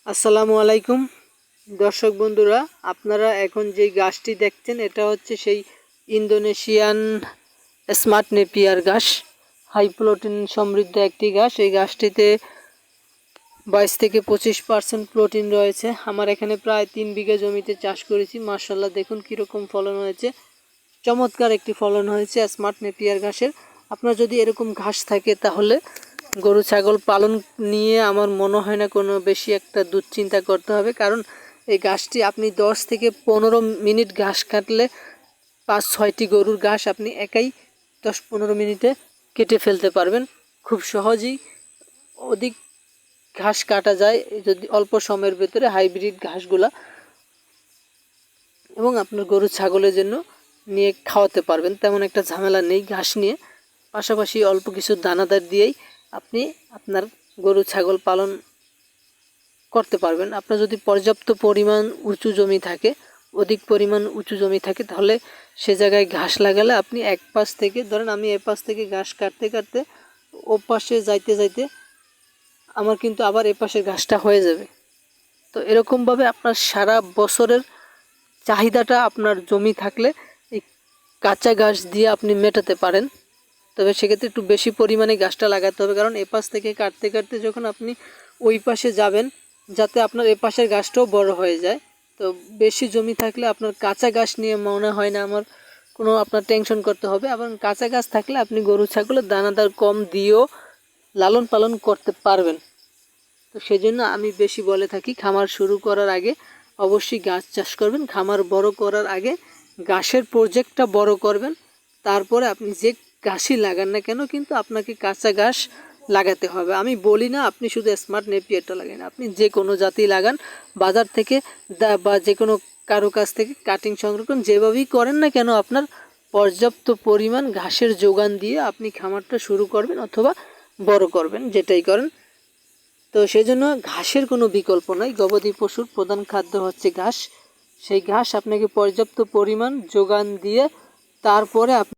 আসসালামু আলাইকুম দর্শক বন্ধুরা, আপনারা এখন যে গাছটি দেখছেন এটা হচ্ছে সেই ইন্দোনেশিয়ান স্মার্ট নেপিয়ার ঘাস। হাই প্রোটিন সমৃদ্ধ একটি ঘাস। এই গাছটিতে 22 থেকে 25% প্রোটিন রয়েছে। আমার এখানে প্রায় 3 বিঘা জমিতে চাষ করেছি। মাশাআল্লাহ, দেখুন কীরকম ফলন হয়েছে। চমৎকার একটি ফলন হয়েছে স্মার্ট নেপিয়ার ঘাসের। আপনার যদি এরকম ঘাস থাকে তাহলে গরু ছাগল পালন নিয়ে আমার মনে হয় না কোনো বেশি একটা দুশ্চিন্তা করতে হবে, কারণ এই ঘাসটি আপনি 10 থেকে 15 মিনিট ঘাস কাটলে 5-6টি গরুর ঘাস আপনি একাই 10-15 মিনিটে কেটে ফেলতে পারবেন। খুব সহজেই অধিক ঘাস কাটা যায় যদি অল্প সময়ের ভেতরে হাইব্রিড ঘাসগুলা, এবং আপনার গরু ছাগলের জন্য নিয়ে খাওয়াতে পারবেন। তেমন একটা ঝামেলা নেই ঘাস নিয়ে। পাশাপাশি অল্প কিছু দানাদার দিয়েই আপনি আপনার গরু ছাগল পালন করতে পারবেন। আপনার যদি পর্যাপ্ত পরিমাণ উঁচু জমি থাকে, অধিক পরিমাণ উঁচু জমি থাকে, তাহলে সে জায়গায় ঘাস লাগালে আপনি এক পাশ থেকে, ধরেন আমি এ পাশ থেকে ঘাস কাটতে কাটতে ও পাশে যাইতে যাইতে আমার কিন্তু আবার এ পাশের ঘাসটা হয়ে যাবে। তো এরকমভাবে আপনার সারা বছরের চাহিদাটা আপনার জমি থাকলে এই কাঁচা ঘাস দিয়ে আপনি মেটাতে পারেন। তবে সেক্ষেত্রে একটু বেশি পরিমাণে গাছটা লাগাতে হবে, কারণ এপাশ থেকে কাটতে কাটতে যখন আপনি ওই পাশে যাবেন, যাতে আপনার এপাশের গাছটাও বড় হয়ে যায়। তো বেশি জমি থাকলে আপনার কাঁচা ঘাস নিয়ে মনে হয় না আমার কোনো আপনার টেনশন করতে হবে। আবার কাঁচা ঘাস থাকলে আপনি গরু ছাগলের দানাদার কম দিয়েও লালন পালন করতে পারবেন। তো সেজন্য আমি বেশি বলে থাকি, খামার শুরু করার আগে অবশ্যই গাছ চাষ করবেন। খামার বড় করার আগে ঘাসের প্রজেক্টটা বড় করবেন, তারপরে আপনি যে ঘাসই লাগান না কেন কিন্তু আপনাকে কাঁচা ঘাস লাগাতে হবে। আমি বলি না আপনি শুধু স্মার্ট নেপিয়ারটা লাগান, আপনি যে কোনো জাতি লাগান, বাজার থেকে বা যে কোনো কারো কাছ থেকে কাটিং সংরক্ষণ যেভাবেই করেন না কেন, আপনার পর্যাপ্ত পরিমাণ ঘাসের যোগান দিয়ে আপনি খামারটা শুরু করবেন অথবা বড় করবেন, যেটাই করেন। তো সেজন্য ঘাসের কোনো বিকল্প নাই। গবাদি পশুর প্রধান খাদ্য হচ্ছে ঘাস। সেই ঘাস আপনাকে পর্যাপ্ত পরিমাণ যোগান দিয়ে তারপরে আপনি